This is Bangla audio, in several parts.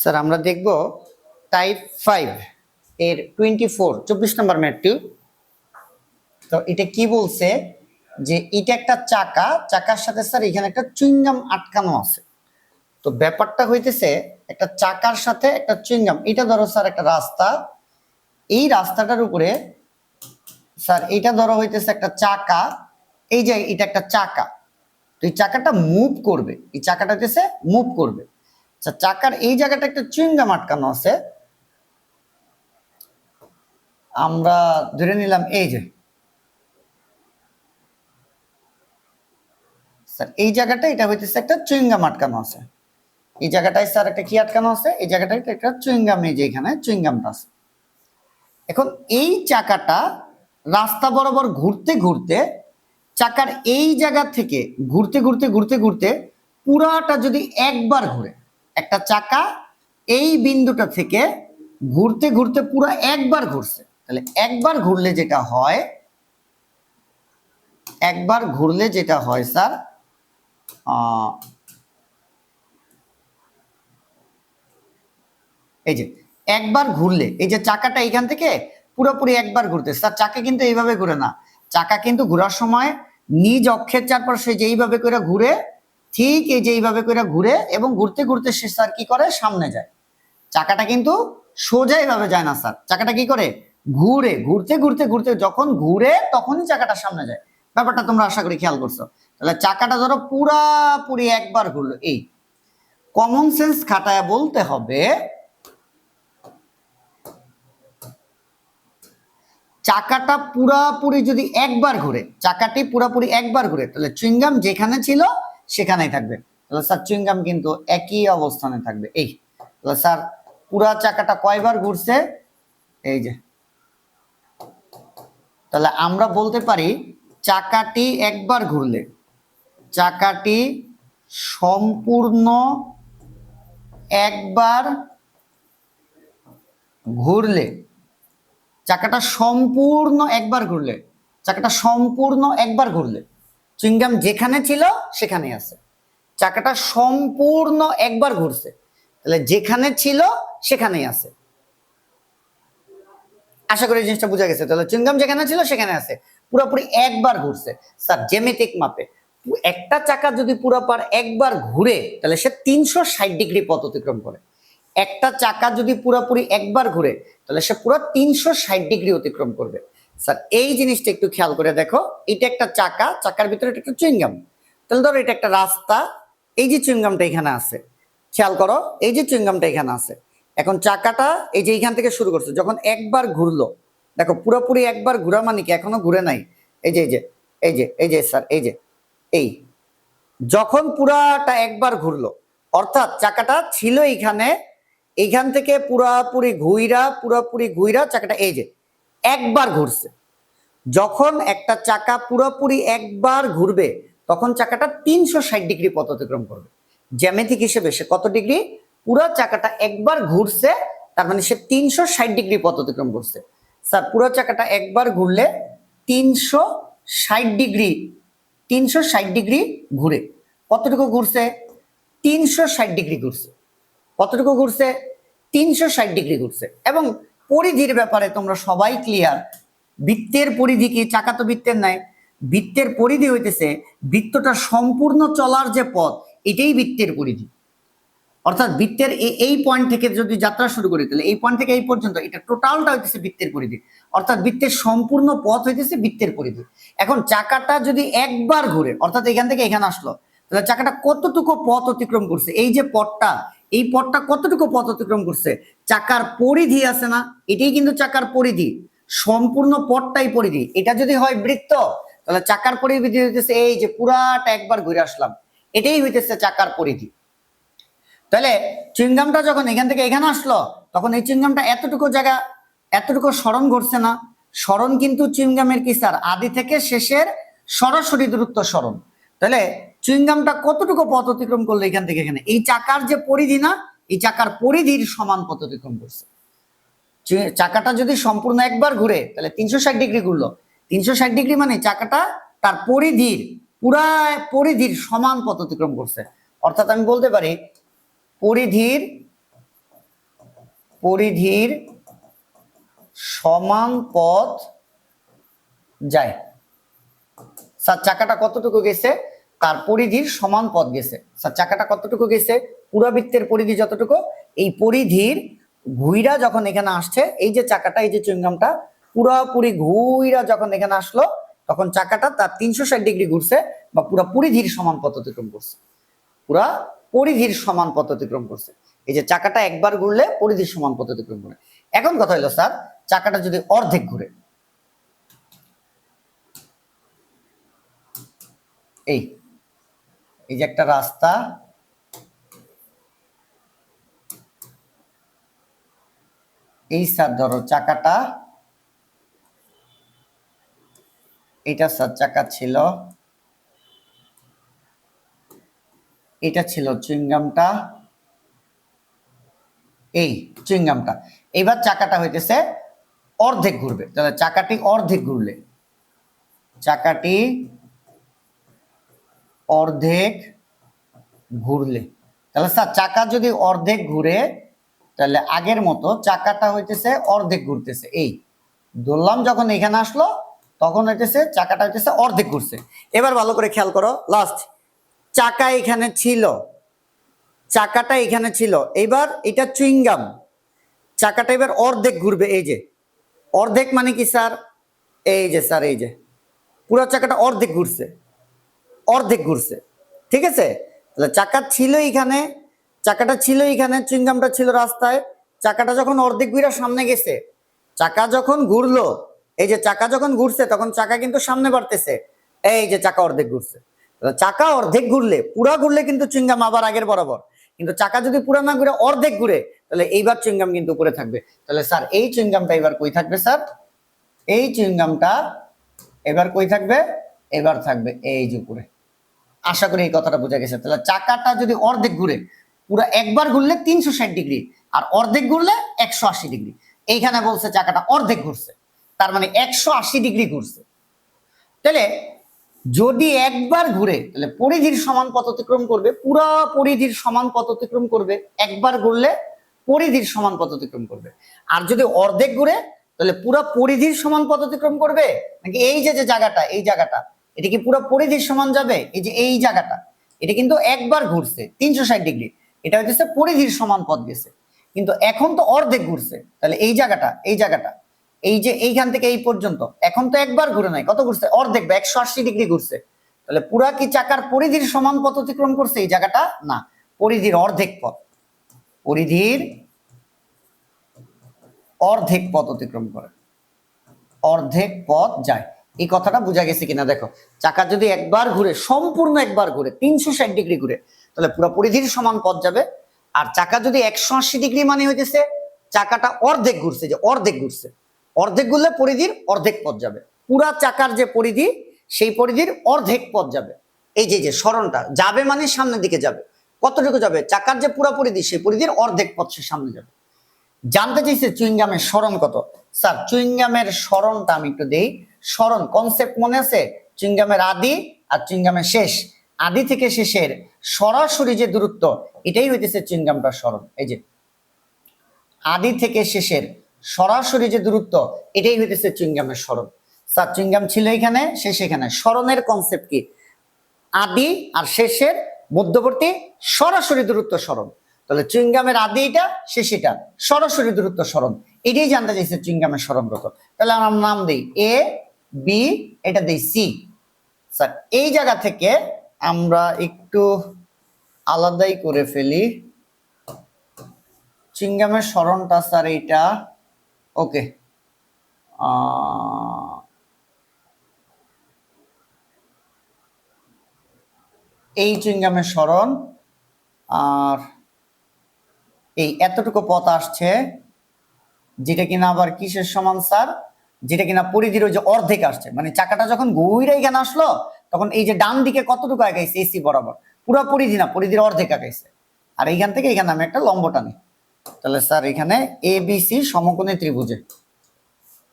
স্যার আমরা দেখব টাইপ 5 এর 24 নম্বর ম্যাথটি। তো এটা কি বলছে যে এটা একটা চাকা, চাকার সাথে স্যার এখানে একটা চুইংগাম আটকানো আছে। তো ব্যাপারটা হইতেছে একটা চাকার সাথে একটা চুইংগাম, এটা ধরো স্যার একটা রাস্তা, এই রাস্তাটার উপরে স্যার এটা ধরো হইতেছে একটা চাকা, এই যে এটা একটা চাকা, তো এই চাকাটা মুভ করবে, এই চাকাটা হইতেছে মুভ করবে। আচ্ছা, চাকার এই জায়গাটা একটা চুইংগাম আটকানো আছে, আমরা ধরে নিলাম এই যে স্যার এই জায়গাটা এটা হইতেছে একটা চুইংগাম আটকানো আছে, এই জায়গাটায় স্যার একটা কি আটকানো আছে, এই জায়গাটায় একটা চুইংগাম, এই যে এখানে চুইংগামটা আছে। এখন এই চাকাটা রাস্তা বরাবর ঘুরতে ঘুরতে চাকার এই জায়গা থেকে ঘুরতে ঘুরতে ঘুরতে ঘুরতে পুরাটা যদি একবার ঘুরে, একটা চাকা এই বিন্দুটা থেকে ঘুরতে ঘুরতে পুরো একবার ঘুরছে, তাহলে একবার ঘুরলে যেটা হয়, একবার ঘুরলে যেটা হয় স্যার এই যে একবার ঘুরলে এই যে চাকাটা এখান থেকে পুরোপুরি একবার ঘুরতে, স্যার চাকা কিন্তু এইভাবে ঘুরে না, চাকা কিন্তু ঘোরার সময় নিজ অক্ষের চারপাশে যেইভাবে করে ঘুরে, ঠিক এই যে এইভাবে করে ঘুরে এবং ঘুরতে ঘুরতে সে স্যার কি করে সামনে যায়। চাকাটা কিন্তু সোজা এইভাবে যায় না স্যার, চাকাটা কি করে ঘুরে, ঘুরতে ঘুরতে ঘুরতে যখন ঘুরে তখনই চাকাটা সামনে যায়। ব্যাপারটা তোমরা আশা করি খেয়াল করছো। তাহলে চাকাটা ধরো পুরাপুরি একবার ঘুরলো, এই কমন সেন্স খাটায় বলতে হবে চাকাটা পুরাপুরি যদি একবার ঘুরে, চাকাটি পুরাপুরি একবার ঘুরে, তাহলে চুইংগাম যেখানে ছিল সেখানেই থাকবে। তাহলে স্যার চুইংগাম কিন্তু একই অবস্থানে থাকবে। এই তাহলে স্যার পুরা চাকাটা কয়বার ঘুরছে, এই যে, তাহলে আমরা বলতে পারি চাকাটি একবার ঘুরলে, চাকাটি সম্পূর্ণ একবার ঘুরলে, চাকাটা সম্পূর্ণ একবার ঘুরলে, চাকাটা সম্পূর্ণ একবার ঘুরলে চুইংগাম যেখানে ছিল সেখানেই আছে। চাকাটা সম্পূর্ণ একবার ঘুরছে, তাহলে যেখানে ছিল সেখানেই আছে। আশা করি জিনিসটা বোঝা গেছে। তাহলে চুইংগাম যেখানে ছিল সেখানে আছে, পুরোপুরি একবার ঘুরছে। স্যার জ্যামিতিক মাপে একটা চাকা যদি পুরোপার একবার ঘুরে তাহলে সে 360 ডিগ্রি পথ অতিক্রম করে। একটা চাকা যদি পুরোপুরি একবার ঘুরে তাহলে সে পুরো 360 ডিগ্রি অতিক্রম করবে। স্যার এই জিনিসটা একটু খেয়াল করে দেখো, এটা একটা চাকা, চাকার ভিতরে এটা একটা চুইংগাম, তাহলে ধরো এটা একটা রাস্তা, এই যে চুইংগামটা এখানে আছে, খেয়াল করো এই যে চুইংগামটা এখানে আছে। এখন চাকাটা এই যে এইখান থেকে শুরু করছে, যখন একবার ঘুরলো, দেখো পুরোপুরি একবার ঘোরা মানে কি এখনো ঘুরে নাই, এই যে এই যে এই যে এই যে স্যার এই যে এই যখন পুরাটা একবার ঘুরলো, অর্থাৎ চাকাটা ছিল এইখানে, এইখান থেকে পুরাপুরি ঘুইরা চাকাটা এই যে একবার ঘুরছে। যখন একটা চাকা পুরোপুরি একবার ঘুরবে তখন চাকাটা 360 ডিগ্রি পথ অতিক্রম করবে। জ্যামিতিক হিসেবে সে কত ডিগ্রি, পুরো চাকাটা একবার ঘুরছে, তার মানে সে 360 ডিগ্রি পথ অতিক্রম করছে। স্যার পুরো চাকাটা একবার ঘুরলে 360 ডিগ্রি, 360 ডিগ্রি ঘুরে কতটুকু ঘুরছে, 360 ডিগ্রি ঘুরছে। কতটুকু ঘুরছে, 360 ডিগ্রি ঘুরছে। এবং পরিধির ব্যাপারে তোমরা সবাই ক্লিয়ার, বৃত্তের পরিধি কি, চাকা তো বৃত্তের নাই, বৃত্তের পরিধি হইতেছে বৃত্তটা সম্পূর্ণ চলার যে পথ এটাই বৃত্তের পরিধি। অর্থাৎ বৃত্তের এই পয়েন্ট থেকে যদি যাত্রা শুরু করি তাহলে এই পয়েন্ট থেকে এই পর্যন্ত এটা টোটালটা হইতেছে বৃত্তের পরিধি, অর্থাৎ বৃত্তের সম্পূর্ণ পথ হইতেছে বৃত্তের পরিধি। এখন চাকাটা যদি একবার ঘুরে, অর্থাৎ এখান থেকে এখানে আসলো, তাহলে চাকাটা কতটুকু পথ অতিক্রম করছে, এই যে পথটা, এই পথটা কতটুকু পথ অতিক্রম করছে, চাকার পরিধি আছে না, এটাই কিন্তু চাকার পরিধি, সম্পূর্ণ পথটাই পরিধি। এটা যদি হয় বৃত্ত তাহলে চাকার পরিধি হইতেছে এই যে পুরাটা একবার ঘুরে আসলাম, এটাই হইতেছে চাকার পরিধি। তাহলে চুইংগামটা যখন এখান থেকে এখানে আসলো তখন এই চুইংগামটা এতটুকু জায়গা, এতটুকু স্মরণ ঘটছে না, স্মরণ কিন্তু চুইংগামের কি স্যার আদি থেকে শেষের সরাসরি দূরত্ব স্মরণ। তাহলে চুইংগামটা কতটুকু পথ অতিক্রম করলো এখান থেকে এখানে, এই চাকার যে পরিধি না, এই চাকার পরিধির সমান পথ অতিক্রম করছে। চাকাটা যদি সম্পূর্ণ একবার ঘুরে তাহলে 360 ডিগ্রি ঘুরলো, 360 ডিগ্রি মানে চাকাটা তার পরিধির পুরা পরিধির সমান পথ অতিক্রম করছে। অর্থাৎ আমি বলতে পারি পরিধির পরিধির সমান পথ যায়। স্যার চাকাটা কতটুকু গেছে? তার পরিধির সমান পথ গেছে। স্যার চাকাটা কতটুকু গেছে? পুরাবৃত্তের পরিধি যতটুকু, এই পরিধির ঘুইরা যখন এখানে আসছে, এই যে চাকাটা, এই যে চুইংগামটা পুরাপুরি ঘুইরা যখন এখানে আসলো, তখন চাকাটা তার 360 ডিগ্রি ঘুরছে, বা পুরা পরিধির সমান পথ অতিক্রম করছে। পুরা পরিধির সমান পথ অতিক্রম করছে। এই যে চাকাটা একবার ঘুরলে পরিধির সমান পথ অতিক্রম করে। এখন কথা হলো স্যার, চাকাটা যদি অর্ধেক ঘুরে, এই এই যে একটা রাস্তা, এই স্যার ধরো চাকাটা, এটা স্যার চাকা ছিল, এটা ছিল চুইংগামটা, এই চুইংগামটা। এবার চাকাটা হইতেছে অর্ধেক ঘুরবে, তাহলে চাকাটি অর্ধেক ঘুরলে, চাকাটি অর্ধেক ঘুরলে, তাহলে স্যার চাকা যদি অর্ধেক ঘুরে, তাহলে আগের মতো চাকাটা হইতেছে অর্ধেক ঘুরতেছে। এই ধরলাম যখন এখানে আসলো, তখন হইতেছে চাকাটা হইতেছে অর্ধেক ঘুরছে। এবার ভালো করে খেয়াল করো, লাস্ট চাকা এখানে ছিল, চাকাটা এখানে ছিল, এবার এটা চুইংগাম, চাকাটা এবার অর্ধেক ঘুরবে। এই যে অর্ধেক মানে কি স্যার? এই যে স্যার, এই যে পুরো চাকাটা অর্ধেক ঘুরছে, অর্ধেক ঘুরছে, ঠিক আছে? তাহলে চাকা ছিল এখানে, চাকাটা ছিল এখানে, চুইংগামটা ছিল রাস্তায়, চাকাটা যখন অর্ধেক ঘুরে সামনে গেছে, চাকা যখন ঘুরলো, এই যে চাকা যখন ঘুরছে, তখন চাকা কিন্তু সামনে বাড়তেছে, এই যে চাকা অর্ধেক ঘুরছে। চাকা অর্ধেক ঘুরলে, পুরা ঘুরলে কিন্তু চুইংগাম আবার আগের বরাবর, কিন্তু চাকা যদি পুরা না ঘুরে অর্ধেক ঘুরে, তাহলে এইবার চুইংগাম কিন্তু উপরে থাকবে। তাহলে স্যার এই চুইংগামটা এবার কই থাকবে স্যার? এই চুইংগামটা এবার কই থাকবে? এবার থাকবে এই যে উপরে। আশা করি এই কথাটা বোঝা গেছে। তাহলে চাকাটা যদি অর্ধেক ঘুরে, পুরো একবার ঘুরলে 360 ডিগ্রি, আর অর্ধেক ঘুরলে 180 ডিগ্রি। এইখানে বলছে চাকাটা অর্ধেক ঘুরছে, তার মানে 180 ডিগ্রি ঘুরছে। তাহলে যদি একবার ঘুরে, তাহলে পরিধির সমান পথ অতিক্রম করবে, পুরা পরিধির সমান পথ অতিক্রম করবে। একবার ঘুরলে পরিধির সমান পথ অতিক্রম করবে। আর যদি অর্ধেক ঘুরে, তাহলে পুরা পরিধির সমান পথ অতিক্রম করবে নাকি এই যে যে জায়গাটা, এই জায়গাটা, এটা কি পুরো পরিধির সমান যাবে? এই যে এই জায়গাটা, এটা কিন্তু একবার ঘুরছে 360 ডিগ্রি, এটা হচ্ছে পরিধির সমান পথ গেছে। কিন্তু এখন তো অর্ধেক ঘুরছে, তাহলে এই জায়গাটা, এই জায়গাটা, এই যে এইখান থেকে এই পর্যন্ত, এখন তো একবার ঘুরে নাই, কত ঘুরছে? অর্ধেক বা 180 ডিগ্রি ঘুরছে। তাহলে পুরা কি চাকার পরিধির সমান পথ অতিক্রম করছে এই জায়গাটা? না, পরিধির অর্ধেক পথ, পরিধির অর্ধেক পথ অতিক্রম করে, অর্ধেক পথ যায়। এই কথাটা বোঝা গেছে কিনা দেখো। চাকা যদি একবার ঘুরে, সম্পূর্ণ একবার ঘুরে 360 ডিগ্রি ঘুরে, তাহলে পুরো পরিধির সমান পথ যাবে। আর চাকা যদি 180 ডিগ্রি মানে হইতেছে চাকাটা অর্ধেক ঘুরছে, যে অর্ধেক ঘুরছে, অর্ধেক ঘুরলে পরিধির অর্ধেক পথ যাবে। পুরা চাকার যে পরিধি, সেই পরিধির অর্ধেক পথ যাবে। এই যে সরণটা যাবে মানে সামনের দিকে যাবে। কতটুকু যাবে? চাকার যে পুরা পরিধি, সেই পরিধির অর্ধেক পথ সে সামনে যাবে। জানতে চাইছে চুইংগামের সরণ কত। স্যার চুইংগামের সরণটা আমি একটু দেই। সরণ কনসেপ্ট মনে আছে? চুইংগামের আদি আর চুইংগামের শেষ, আদি থেকে শেষের সরাসরি যে দূরত্ব, এটাই হইতেছে চুইংগামটার সরণ। এই যে আদি থেকে শেষের সরাসরি যে দূরত্ব, এটাই হইতেছে চুইংগামের সরণ। স্যার চুইংগাম ছিল এখানে, শেষ এখানে, সরণের কনসেপ্ট কি? আদি আর শেষের মধ্যবর্তী সরাসরি দূরত্ব সরণ। তাহলে চুইংগামের আদি এটা, শেষ এটা, সরাসরি দূরত্ব সরণ। এটাই জানতে চাইছে চুইংগামের সরণ কত। তাহলে আমরা নাম দেই এ, বি, এটা দেই সি। স্যার এই জায়গা থেকে আমরা একটু আলাদাই করে ফেলি। চুইংগামের সরণটা স্যার এইটা, ওকে। এই চুইংগামের সরণ, আর এই এতটুকু পথ আসছে, যেটা কিনা আবার কিসের সমান স্যার? যেটা কিনা পরিধির ওই যে অর্ধেক আসছে, মানে চাকাটা যখন ঘুরে এখানে আসলো, তখন এই যে ডান দিকে কতটুকু আগাইছে এসি বরাবর, পুরো পরিধি না, পরিধির অর্ধেক আগাইছে। আর এইখান থেকে এখানে আমি একটা লম্ব টানি, তাহলে স্যার এখানে এ বি সি সমকোণী ত্রিভুজে,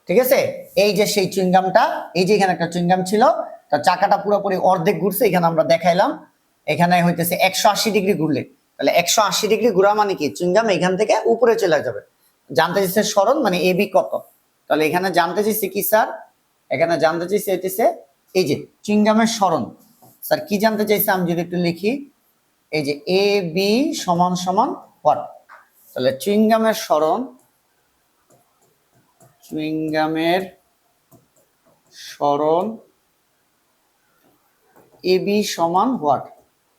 ঠিক আছে? এই যে সেই চুইংগামটা, এই যে এখানে একটা চুইংগাম ছিল, তার চাকাটা পুরোপুরি অর্ধেক ঘুরছে, এখানে আমরা দেখাইলাম। এখানে হইতেছে 180 ডিগ্রি ঘুরলে, তাহলে 180 ডিগ্রি ঘোরা মানে কি? চুইংগাম এখান থেকে উপরে চলে যাবে। জানতে চাইছে সরণ মানে এবি কত, তাহলে এখানে জানতে চাইছে কি স্যার, এখানে জানতে চাইছে হইতেছে এই যে চুইংগামের সরণ। স্যার কি জানতে চাইছে আমি যদি একটু লিখি, এই যে এ বি সমান সমান হোয়াট, তাহলে চুইংগামের সরণ, চুইংগামের সরণ এ বি সমান হোয়াট।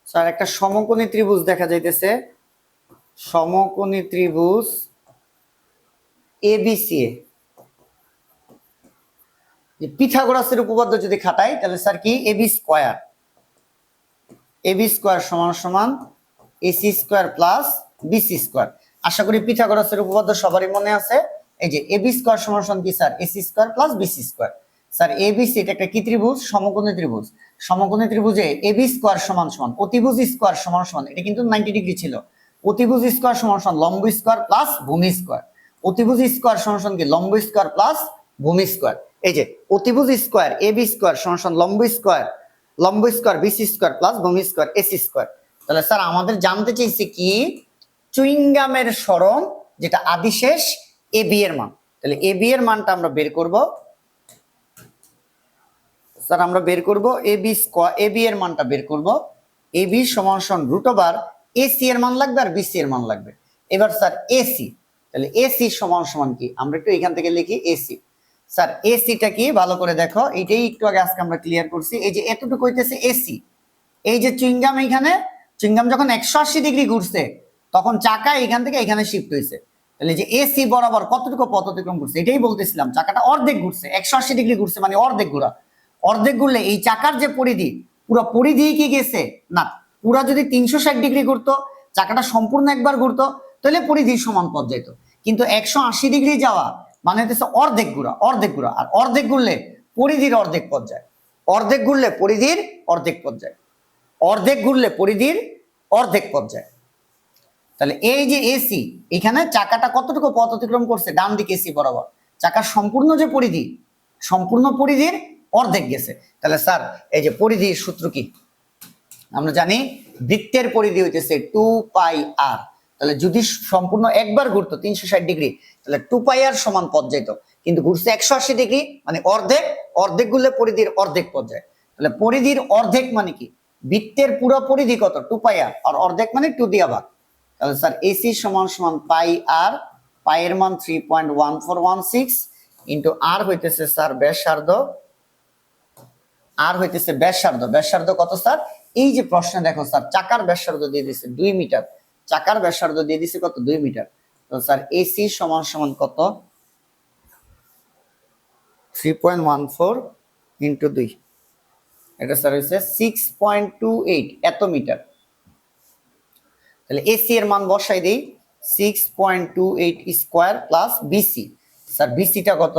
স্যার একটা সমকোণী ত্রিভুজ দেখা যাইতেছে, সমকোণী ত্রিভুজ এবিসি, পিথাগোরাসের উপপাদ্য যদি খাটাই তাহলে স্যার কি এবি স্কয়ার, এবি স্কয়ার সমান সমান AC square plus BC square. আশা করি পিথাগোরাসের উপপাদ্য সবারই মনে আছে। এই যে এবি স্কয়ার সমান সমান কি sir, AC square plus BC square. Sir ABC এটা একটা কি ত্রিভুজ, সমকোণী ত্রিভুজ। সমকোণী ত্রিভুজে এবি স্কয়ার সমান সমান অতিভুজ স্কয়ার সমান সমান, এটা কিন্তু 90 ডিগ্রি ছিল, অতিভুজ স্কয়ার সমান সমান লম্ব স্কয়ার প্লাস ভূমি স্কয়ার। অতিভুজ স্কয়ার সমান সমান কি লম্ব স্কয়ার প্লাস ভূমি স্কয়ার। এই যে অতিভুজ স্কয়ার এবি স্কয়ার সমান সমান লম্ব স্কয়ার, লম্ব স্কয়ার বিসি স্কয়ার প্লাস ভূমি স্কয়ার এসি স্কয়ার। তাহলে স্যার আমাদের জানতে চাইছে কি চুইংগামের সরণ যেটা আদিশেষ এবি এর মান। তাহলে এবি এর মানটা আমরা বের করব। স্যার আমরা বের করব এবি স্কয়ার, এবি এর মানটা বের করব। এবি সমান সমান রুট ওভার এসি এর মান লাগবে আর বিসি এর মান লাগবে। এবার স্যার এসি, তাহলে এসি সমান সমান কি আমরা একটু এখান থেকে লিখি এসি। স্যার এসিটা কি ভালো করে দেখো, এইটাই একটু আগে আজকে আমরা ক্লিয়ার করছি। এই যে এতটুকু হইতেছে এসি, এই যে চুইংগাম, এইখানে চুইংগাম যখন 180 ডিগ্রি ঘুরছে তখন চাকা এখান থেকে এখানে শিফট হয়েছে, তাহলে যে এসি বরাবর কতটুকু পথ অতিক্রম করছে এটাই বলতেছিলাম। চাকাটা অর্ধেক ঘুরছে, 180 ডিগ্রি ঘুরছে মানে অর্ধেক ঘোরা। অর্ধেক ঘুরলে এই চাকার যে পরিধি, পুরো পরিধি কি গেছে না, পুরা যদি 360 ডিগ্রি ঘুরতো, চাকাটা সম্পূর্ণ একবার ঘুরতো, তাহলে পরিধির সমান পথ যেত। কিন্তু 180 ডিগ্রি যাওয়া মানে হচ্ছে অর্ধেক ঘোরা, অর্ধেক ঘোরা। আর অর্ধেক ঘুরলে পরিধির অর্ধেক পথ যায়, অর্ধেক ঘুরলে পরিধির অর্ধেক পথ যায়, অর্ধেক ঘুরলে পরিধির অর্ধেক পথ যায়। তাহলে এই যে এসি, এখানে চাকাটা কতটুকু পথ অতিক্রম করছে ডান দিকে এসি বরাবর, চাকার সম্পূর্ণ যে পরিধি, সম্পূর্ণ পরিধির অর্ধেক গেছে। তাহলে স্যার এই যে পরিধির সূত্র কি আমরা জানি, বৃত্তের পরিধি হইতেছে 2 পাই আর। তাহলে যদি সম্পূর্ণ একবার ঘুরতো 360 ডিগ্রি তাহলে 2 পাই আর সমান পথ যেত, কিন্তু ঘুরছে 180 ডিগ্রি মানে অর্ধেক, অর্ধেক ঘুরলে পরিধির অর্ধেক পথ যায়। তাহলে পরিধির অর্ধেক মানে কি, বৃত্তের পুরো পরিধি কত 2 পাই আর, আর অর্ধেক মানে 2 দিয়া ভাগ। তাহলে স্যার এসি সমান সমান পাই আর, পাই এর মান 3.1416 ইন্টু আর হইতেছে স্যার ব্যাসার্ধ, আর হইতেছে ব্যাসার্ধ। ব্যাসার্ধ কত স্যার, এই যে প্রশ্নে দেখো স্যার চাকার ব্যাসার্ধ দিয়ে দিছে 2 মিটার, চাকার ব্যাসার্ধ দিয়ে দিছে কত 2 মিটার। তো স্যার এসি সমান সমান কত 3.14 ইন্টু 2, এটা স্যার হচ্ছে 6.28 এত মিটার। তাহলে এসি এর মান বসাই দেই 6.28 স্কয়ার প্লাস বিসি। স্যার বিসিটা কত,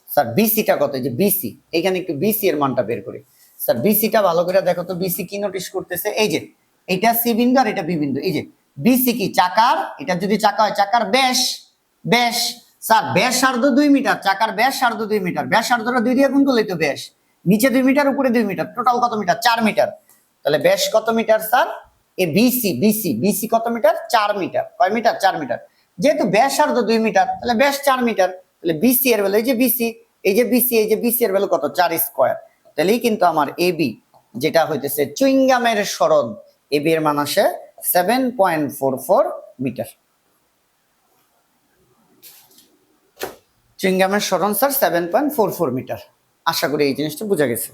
স্যার বিসিটা কত, যে বিসি এখানে একটু বিসি এর মানটা বের করি। স্যার বিসিটা ভালো করে দেখো তো, বিসি কি নোটিস করতেছে, এই যে এটা সি বিন্দু আর এটা বি বিন্দু। এই যে বিসি কি চাকার, এটা যদি চাকা হয় চাকার ব্যাস, ব্যাস স্যার ব্যাসার্ধ 2 মিটার, চাকার ব্যাসার্ধ 2 মিটার, ব্যাসার্ধটা 2 দিয়ে গুণ করলেই তো ব্যাস, নিচে 2 মিটার উপরে 2 মিটার, টোটাল কত মিটার 4 মিটার। তাহলে ব্যাস কত মিটার স্যার, এ বিসি, বিসি বিসি কত মিটার 4 মিটার, কয় মিটার 4 মিটার। যেহেতু ব্যাসার্ধ 2 মিটার তাহলে ব্যাস 4 মিটার, তাহলে বিসি এর ভ্যালু এই যে বিসি, এই যে বিসি, এই যে বিসি এর ভ্যালু কত 4 স্কয়ার। তাহলেই কিন্তু আমার এবি যেটা হইতেছে চুইংগামের সরণ, এবি এর মান আসে 7.44 মিটার। চুইংগামের সরণ স্যার 7.44 মিটার। আশা করি এই জিনিসটা বোঝা গেছে।